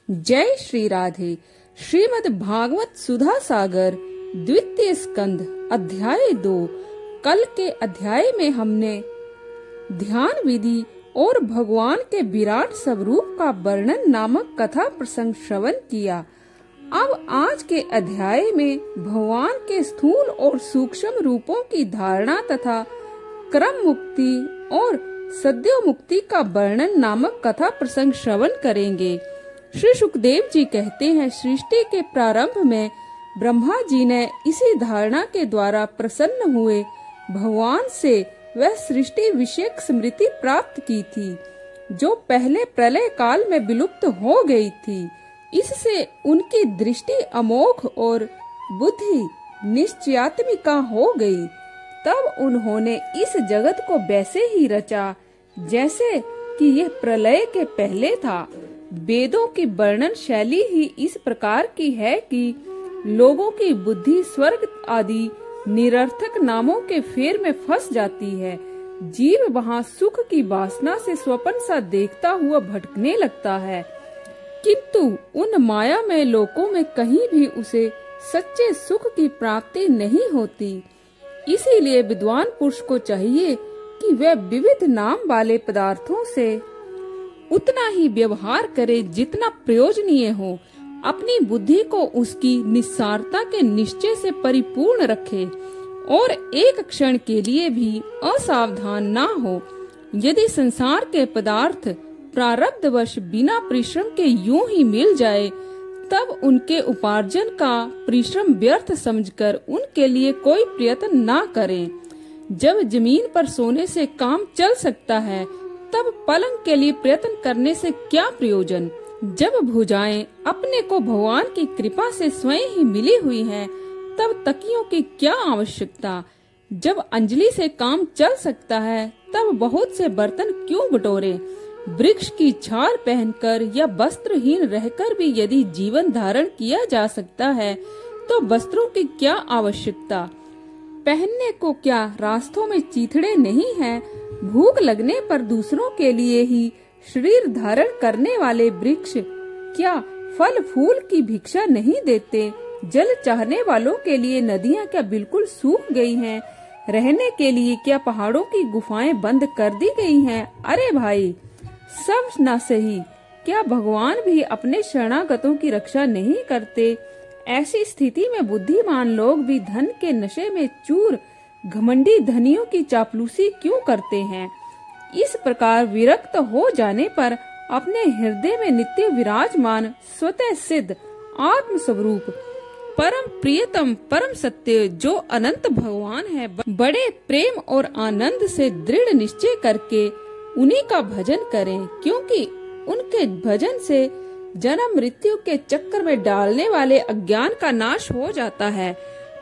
जय श्री राधे। श्रीमद् भागवत सुधा सागर द्वितीय स्कंद अध्याय 2। कल के अध्याय में हमने ध्यान विधि और भगवान के विराट स्वरूप का वर्णन नामक कथा प्रसंग श्रवण किया। अब आज के अध्याय में भगवान के स्थूल और सूक्ष्म रूपों की धारणा तथा क्रम मुक्ति और सद्यो मुक्ति का वर्णन नामक कथा प्रसंग श्रवण करेंगे। श्री सुखदेव जी कहते हैं, सृष्टि के प्रारंभ में ब्रह्मा जी ने इसी धारणा के द्वारा प्रसन्न हुए भगवान से वह सृष्टि विषयक स्मृति प्राप्त की थी, जो पहले प्रलय काल में विलुप्त हो गई थी। इससे उनकी दृष्टि अमोघ और बुद्धि निश्चयात्मिका हो गई। तब उन्होंने इस जगत को वैसे ही रचा जैसे कि यह प्रलय के पहले था। वेदों की वर्णन शैली ही इस प्रकार की है कि लोगों की बुद्धि स्वर्ग आदि निरर्थक नामों के फेर में फंस जाती है। जीव वहाँ सुख की वासना से स्वप्न सा देखता हुआ भटकने लगता है, किंतु उन मायामय लोकों में कहीं भी उसे सच्चे सुख की प्राप्ति नहीं होती। इसीलिए विद्वान पुरुष को चाहिए कि वह विविध नाम वाले पदार्थों से उतना ही व्यवहार करे जितना प्रयोजनीय हो। अपनी बुद्धि को उसकी निस्सारता के निश्चय से परिपूर्ण रखे और एक क्षण के लिए भी असावधान ना हो। यदि संसार के पदार्थ प्रारब्धवश बिना परिश्रम के यूं ही मिल जाए, तब उनके उपार्जन का परिश्रम व्यर्थ समझकर उनके लिए कोई प्रयत्न ना करें। जब जमीन पर सोने से काम चल सकता है, तब पलंग के लिए प्रयत्न करने से क्या प्रयोजन। जब भुजाएं अपने को भगवान की कृपा से स्वयं ही मिली हुई हैं, तब तकियों की क्या आवश्यकता। जब अंजलि से काम चल सकता है, तब बहुत से बर्तन क्यों बटोरे। वृक्ष की छाल पहनकर या वस्त्रहीन रहकर भी यदि जीवन धारण किया जा सकता है, तो वस्त्रों की क्या आवश्यकता। पहनने को क्या रास्तों में चीथड़े नहीं हैं। भूख लगने पर दूसरों के लिए ही शरीर धारण करने वाले वृक्ष क्या फल फूल की भिक्षा नहीं देते। जल चाहने वालों के लिए नदियां क्या बिल्कुल सूख गई हैं। रहने के लिए क्या पहाड़ों की गुफाएं बंद कर दी गई हैं। अरे भाई, सब न सही, क्या भगवान भी अपने शरणागतों की रक्षा नहीं करते। ऐसी स्थिति में बुद्धिमान लोग भी धन के नशे में चूर घमंडी धनियों की चापलूसी क्यों करते हैं। इस प्रकार विरक्त हो जाने पर अपने हृदय में नित्य विराजमान स्वतः सिद्ध आत्म स्वरूप परम प्रियतम परम सत्य जो अनंत भगवान है, बड़े प्रेम और आनंद से दृढ़ निश्चय करके उन्हीं का भजन करें, क्योंकि उनके भजन से जन्म मृत्यु के चक्कर में डालने वाले अज्ञान का नाश हो जाता है।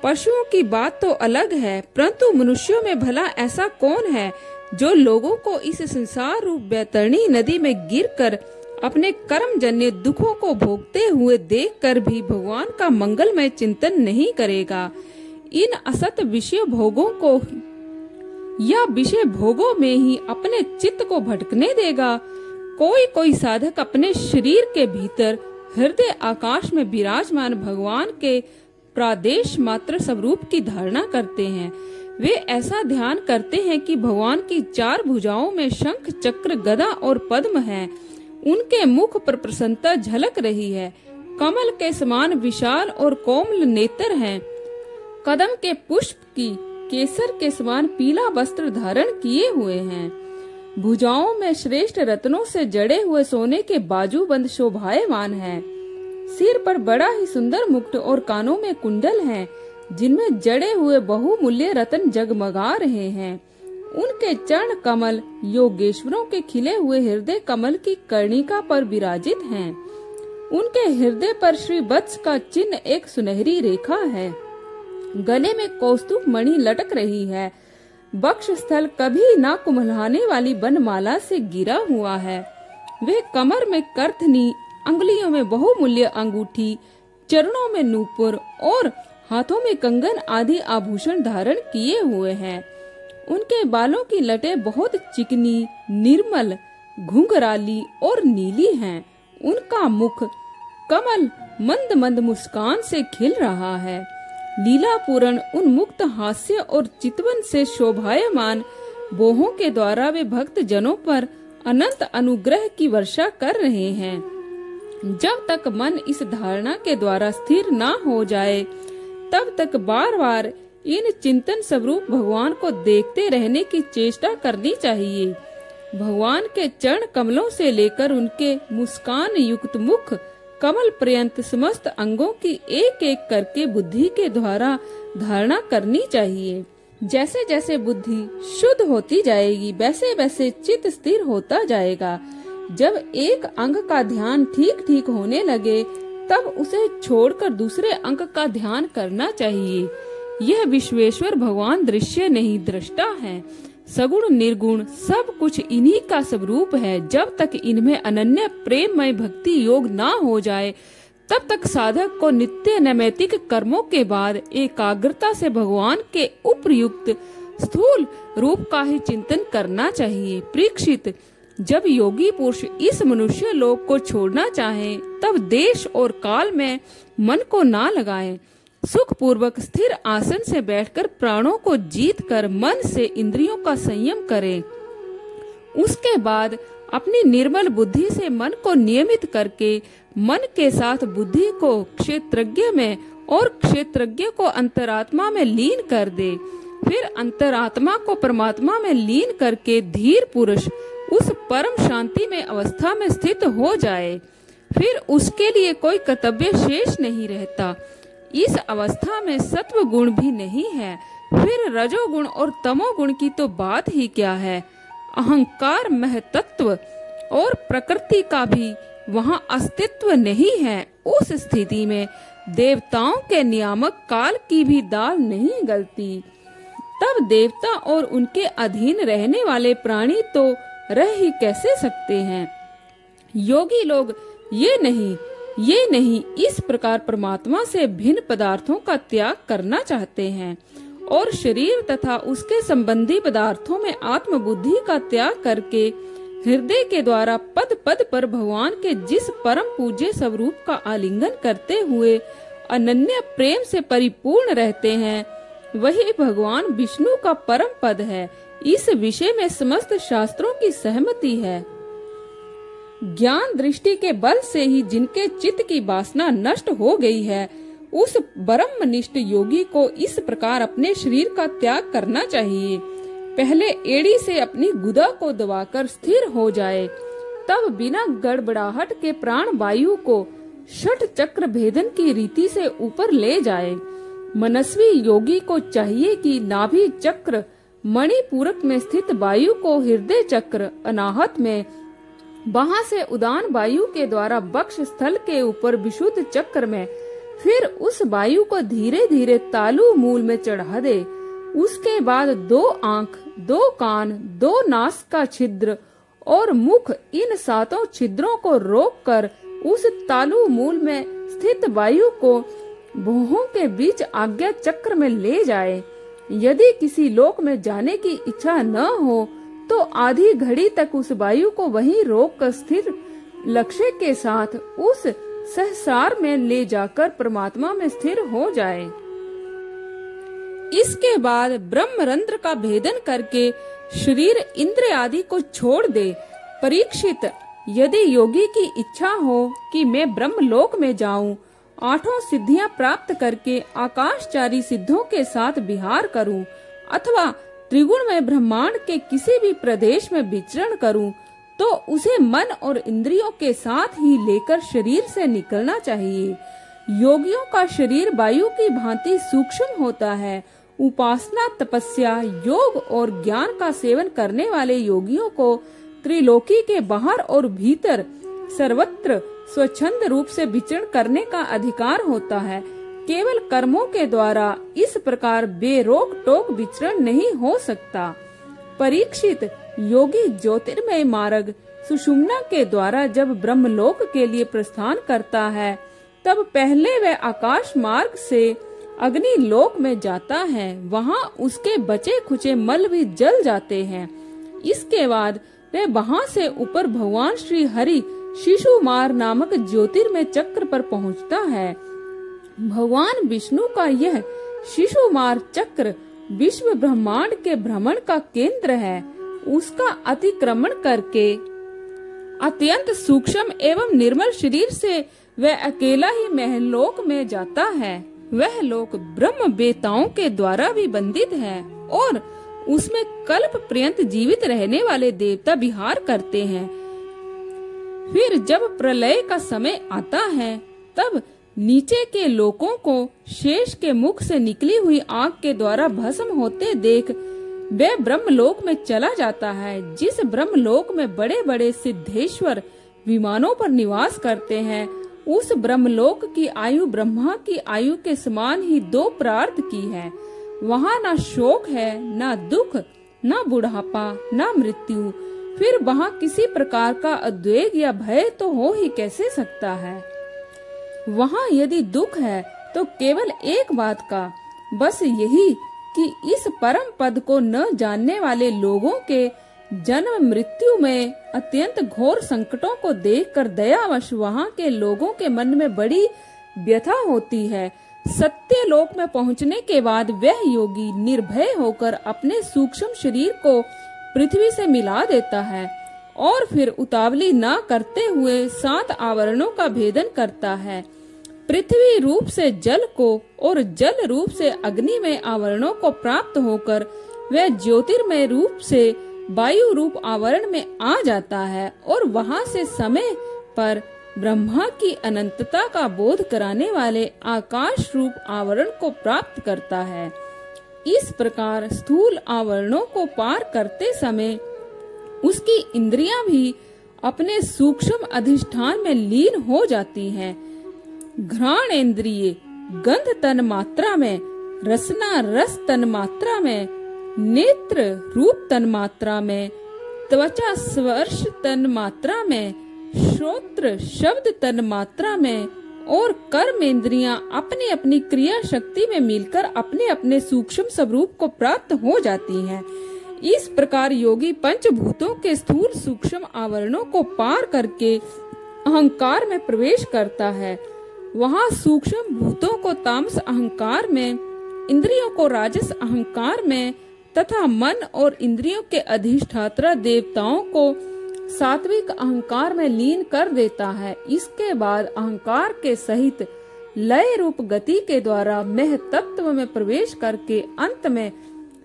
पशुओं की बात तो अलग है, परंतु मनुष्यों में भला ऐसा कौन है जो लोगों को इस संसार रूप बैतरणी नदी में गिरकर अपने कर्म जन्य दुखों को भोगते हुए देखकर भी भगवान का मंगलमय चिंतन नहीं करेगा। इन असत विषय भोगों को या विषय भोगों में ही अपने चित्त को भटकने देगा। कोई साधक अपने शरीर के भीतर हृदय आकाश में विराजमान भगवान के प्रादेश मात्र स्वरूप की धारणा करते हैं। वे ऐसा ध्यान करते हैं कि भगवान की चार भुजाओं में शंख चक्र गदा और पद्म हैं। उनके मुख पर प्रसन्नता झलक रही है। कमल के समान विशाल और कोमल नेत्र हैं। कदम के पुष्प की केसर के समान पीला वस्त्र धारण किए हुए हैं। भुजाओं में श्रेष्ठ रत्नों से जड़े हुए सोने के बाजूबंद शोभायमान हैं। सिर पर बड़ा ही सुंदर मुकुट और कानों में कुंडल हैं, जिनमें जड़े हुए बहुमूल्य रत्न जगमगा रहे हैं। उनके चरण कमल योगेश्वरों के खिले हुए हृदय कमल की कर्णिका पर विराजित हैं। उनके हृदय पर श्री वत्स का चिन्ह एक सुनहरी रेखा है। गले में कौस्तुभ मणि लटक रही है। वक्ष स्थल कभी ना कुम्हलाने वाली बनमाला से गिरा हुआ है। वे कमर में करधनी, अंगुलियों में बहुमूल्य अंगूठी, चरणों में नूपुर और हाथों में कंगन आदि आभूषण धारण किए हुए हैं। उनके बालों की लटें बहुत चिकनी, निर्मल, घुंघराली और नीली हैं। उनका मुख कमल मंद मंद मुस्कान से खिल रहा है। लीला पूर्ण उन्मुक्त हास्य और चितवन से शोभायमान बोहों के द्वारा वे भक्त जनों पर अनंत अनुग्रह की वर्षा कर रहे हैं। जब तक मन इस धारणा के द्वारा स्थिर ना हो जाए, तब तक बार बार इन चिंतन स्वरूप भगवान को देखते रहने की चेष्टा करनी चाहिए। भगवान के चरण कमलों से लेकर उनके मुस्कान युक्त मुख कमल पर्यंत समस्त अंगों की एक एक करके बुद्धि के द्वारा धारणा करनी चाहिए। जैसे जैसे बुद्धि शुद्ध होती जाएगी, वैसे वैसे चित्त स्थिर होता जाएगा। जब एक अंग का ध्यान ठीक ठीक होने लगे, तब उसे छोड़कर दूसरे अंग का ध्यान करना चाहिए। यह विश्वेश्वर भगवान दृश्य नहीं, दृष्टा है। सगुण निर्गुण सब कुछ इन्हीं का स्वरूप है। जब तक इनमें अनन्य प्रेममय भक्ति योग ना हो जाए, तब तक साधक को नित्य नैमित्तिक कर्मों के बाद एकाग्रता से भगवान के उपयुक्त स्थूल रूप का ही चिंतन करना चाहिए। परीक्षित, जब योगी पुरुष इस मनुष्य लोक को छोड़ना चाहे, तब देश और काल में मन को ना लगाएं। सुख पूर्वक स्थिर आसन से बैठकर प्राणों को जीत कर मन से इंद्रियों का संयम करें। उसके बाद अपनी निर्मल बुद्धि से मन को नियमित करके मन के साथ बुद्धि को क्षेत्रज्ञ में और क्षेत्रज्ञ को अंतरात्मा में लीन कर दे। फिर अंतरात्मा को परमात्मा में लीन करके धीर पुरुष उस परम शांति में अवस्था में स्थित हो जाए। फिर उसके लिए कोई कर्तव्य शेष नहीं रहता। इस अवस्था में सत्व गुण भी नहीं है। फिर रजोगुण और तमोगुण की तो बात ही क्या है। अहंकार महतत्व और प्रकृति का भी वहाँ अस्तित्व नहीं है। उस स्थिति में देवताओं के नियामक काल की भी दाल नहीं गलती। तब देवता और उनके अधीन रहने वाले प्राणी तो रह ही कैसे सकते हैं। योगी लोग ये नहीं इस प्रकार परमात्मा से भिन्न पदार्थों का त्याग करना चाहते हैं और शरीर तथा उसके संबंधी पदार्थों में आत्म बुद्धि का त्याग करके हृदय के द्वारा पद पद पर भगवान के जिस परम पूज्य स्वरूप का आलिंगन करते हुए अनन्य प्रेम से परिपूर्ण रहते हैं, वही भगवान विष्णु का परम पद है। इस विषय में समस्त शास्त्रों की सहमति है। ज्ञान दृष्टि के बल से ही जिनके चित्त की वासना नष्ट हो गई है, उस ब्रह्मनिष्ठ योगी को इस प्रकार अपने शरीर का त्याग करना चाहिए। पहले एड़ी से अपनी गुदा को दबाकर स्थिर हो जाए, तब बिना गड़बड़ाहट के प्राण वायु को षट चक्र भेदन की रीति से ऊपर ले जाए। मनस्वी योगी को चाहिए कि नाभि चक्र मणिपूरक में स्थित वायु को हृदय चक्र अनाहत में, वहां से उदान वायु के द्वारा वक्ष स्थल के ऊपर विशुद्ध चक्र में, फिर उस वायु को धीरे धीरे तालु मूल में चढ़ा दे। उसके बाद 2 आंख, 2 कान, 2 नास का छिद्र और मुख, इन 7 छिद्रों को रोककर उस तालु मूल में स्थित वायु को भौहों के बीच आज्ञा चक्र में ले जाए। यदि किसी लोक में जाने की इच्छा न हो, तो आधी घड़ी तक उस वायु को वहीं रोक कर स्थिर लक्ष्य के साथ उस सहसार में ले जाकर परमात्मा में स्थिर हो जाए। इसके बाद ब्रह्मरंध्र का भेदन करके शरीर इंद्र आदि को छोड़ दे। परीक्षित, यदि योगी की इच्छा हो कि मैं ब्रह्मलोक में जाऊं, 8 सिद्धियां प्राप्त करके आकाशचारी सिद्धों के साथ विहार करूं, अथवा त्रिगुण में ब्रह्मांड के किसी भी प्रदेश में विचरण करूं, तो उसे मन और इंद्रियों के साथ ही लेकर शरीर से निकलना चाहिए। योगियों का शरीर वायु की भांति सूक्ष्म होता है। उपासना, तपस्या, योग और ज्ञान का सेवन करने वाले योगियों को त्रिलोकी के बाहर और भीतर सर्वत्र स्वच्छंद रूप से विचरण करने का अधिकार होता है। केवल कर्मों के द्वारा इस प्रकार बेरोक टोक विचरण नहीं हो सकता। परीक्षित, योगी ज्योतिर्मय मार्ग सुषुम्ना के द्वारा जब ब्रह्मलोक के लिए प्रस्थान करता है, तब पहले वह आकाश मार्ग से अग्नि लोक में जाता है। वहाँ उसके बचे खुचे मल भी जल जाते हैं। इसके बाद वह वहाँ से ऊपर भगवान श्री हरि शिशुमार नामक ज्योतिर्मय चक्र पर पहुंचता है। भगवान विष्णु का यह शिशुमार चक्र विश्व ब्रह्मांड के भ्रमण का केंद्र है। उसका अतिक्रमण करके अत्यंत सूक्ष्म एवं निर्मल शरीर से वह अकेला ही महलोक में जाता है। वह लोक ब्रह्म बेताओं के द्वारा भी बंदित है और उसमें कल्प पर्यंत जीवित रहने वाले देवता विहार करते हैं। फिर जब प्रलय का समय आता है तब नीचे के लोकों को शेष के मुख से निकली हुई आग के द्वारा भस्म होते देख वह ब्रह्मलोक में चला जाता है। जिस ब्रह्मलोक में बड़े बड़े सिद्धेश्वर विमानों पर निवास करते हैं, उस ब्रह्मलोक की आयु ब्रह्मा की आयु के समान ही 2 प्रार्थ की है। वहाँ न शोक है, न दुख, न बुढ़ापा, न मृत्यु। फिर वहाँ किसी प्रकार का उद्वेग या भय तो हो ही कैसे सकता है। वहाँ यदि दुख है तो केवल एक बात का, बस यही कि इस परम पद को न जानने वाले लोगों के जन्म मृत्यु में अत्यंत घोर संकटों को देखकर दयावश वहाँ के लोगों के मन में बड़ी व्यथा होती है। सत्य लोक में पहुँचने के बाद वह योगी निर्भय होकर अपने सूक्ष्म शरीर को पृथ्वी से मिला देता है और फिर उतावली न करते हुए 7 आवरणों का भेदन करता है। पृथ्वी रूप से जल को और जल रूप से अग्नि में आवरणों को प्राप्त होकर वह ज्योतिर्मय रूप से वायु रूप आवरण में आ जाता है और वहां से समय पर ब्रह्मा की अनंतता का बोध कराने वाले आकाश रूप आवरण को प्राप्त करता है। इस प्रकार स्थूल आवरणों को पार करते समय उसकी इंद्रियां भी अपने सूक्ष्म अधिष्ठान में लीन हो जाती हैं। घ्राण इंद्रिय गंध तन मात्रा में, रसना रस तन मात्रा में, नेत्र रूप तन मात्रा में, त्वचा स्पर्श तन मात्रा में, श्रोत्र शब्द तन मात्रा में और कर्म इंद्रियां अपनी अपनी क्रिया शक्ति में मिलकर अपने अपने सूक्ष्म स्वरूप को प्राप्त हो जाती हैं। इस प्रकार योगी पंचभूतों के स्थूल सूक्ष्म आवरणों को पार करके अहंकार में प्रवेश करता है। वहाँ सूक्ष्म भूतों को तामस अहंकार में, इंद्रियों को राजस अहंकार में तथा मन और इंद्रियों के अधिष्ठाता देवताओं को सात्विक अहंकार में लीन कर देता है। इसके बाद अहंकार के सहित लय रूप गति के द्वारा मह तत्व में प्रवेश करके अंत में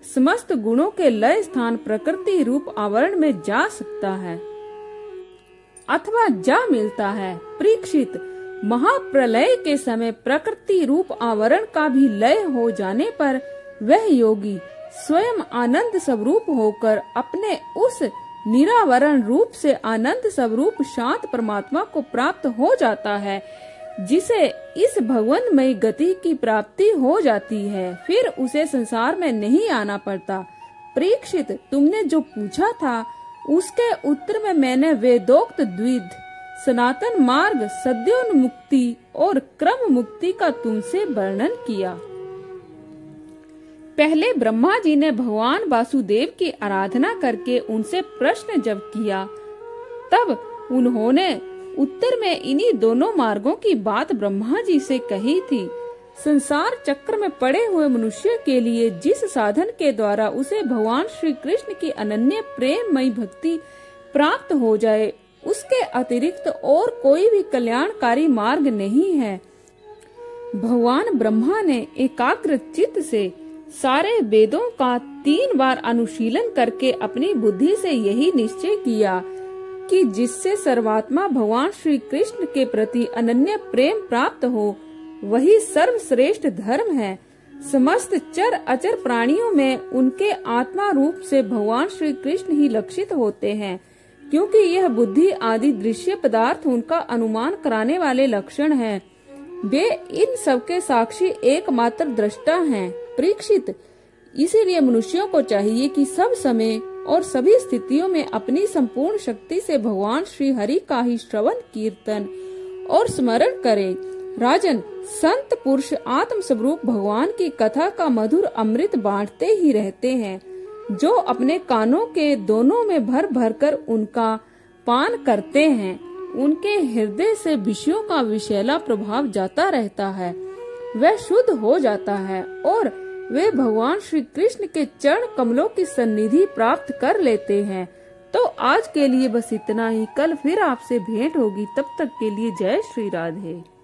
समस्त गुणों के लय स्थान प्रकृति रूप आवरण में जा सकता है अथवा जा मिलता है। परीक्षित, महाप्रलय के समय प्रकृति रूप आवरण का भी लय हो जाने पर वह योगी स्वयं आनंद स्वरूप होकर अपने उस निरावरण रूप से आनंद स्वरूप शांत परमात्मा को प्राप्त हो जाता है, जिसे इस भगवनमय गति की प्राप्ति हो जाती है। फिर उसे संसार में नहीं आना पड़ता। परीक्षित, तुमने जो पूछा था उसके उत्तर में मैंने वेदोक्त द्विध सनातन मार्ग, सद्योन्मुक्ति और क्रम मुक्ति का तुमसे वर्णन किया। पहले ब्रह्मा जी ने भगवान वासुदेव की आराधना करके उनसे प्रश्न जब किया, तब उन्होंने उत्तर में इन्हीं दोनों मार्गों की बात ब्रह्मा जी से कही थी। संसार चक्र में पड़े हुए मनुष्य के लिए जिस साधन के द्वारा उसे भगवान श्री कृष्ण की अनन्य प्रेममयी भक्ति प्राप्त हो जाए, उसके अतिरिक्त और कोई भी कल्याणकारी मार्ग नहीं है। भगवान ब्रह्मा ने एकाग्र चित्त से सारे वेदों का 3 बार अनुशीलन करके अपनी बुद्धि से यही निश्चय किया कि जिससे सर्वात्मा भगवान श्री कृष्ण के प्रति अनन्य प्रेम प्राप्त हो, वही सर्वश्रेष्ठ धर्म है। समस्त चर अचर प्राणियों में उनके आत्मा रूप से भगवान श्री कृष्ण ही लक्षित होते हैं, क्योंकि यह बुद्धि आदि दृश्य पदार्थ उनका अनुमान कराने वाले लक्षण हैं। वे इन सबके साक्षी एकमात्र दृष्टा हैं। परीक्षित, इसीलिए मनुष्यों को चाहिए कि सब समय और सभी स्थितियों में अपनी संपूर्ण शक्ति से भगवान श्री हरि का ही श्रवण, कीर्तन और स्मरण करें। राजन, संत पुरुष आत्म स्वरूप भगवान की कथा का मधुर अमृत बांटते ही रहते हैं। जो अपने कानों के दोनों में भर भर कर उनका पान करते हैं, उनके हृदय से विषयों का विषैला प्रभाव जाता रहता है, वह शुद्ध हो जाता है और वे भगवान श्री कृष्ण के चरण कमलों की सन्निधि प्राप्त कर लेते हैं। तो आज के लिए बस इतना ही। कल फिर आपसे भेंट होगी, तब तक के लिए जय श्री राधे।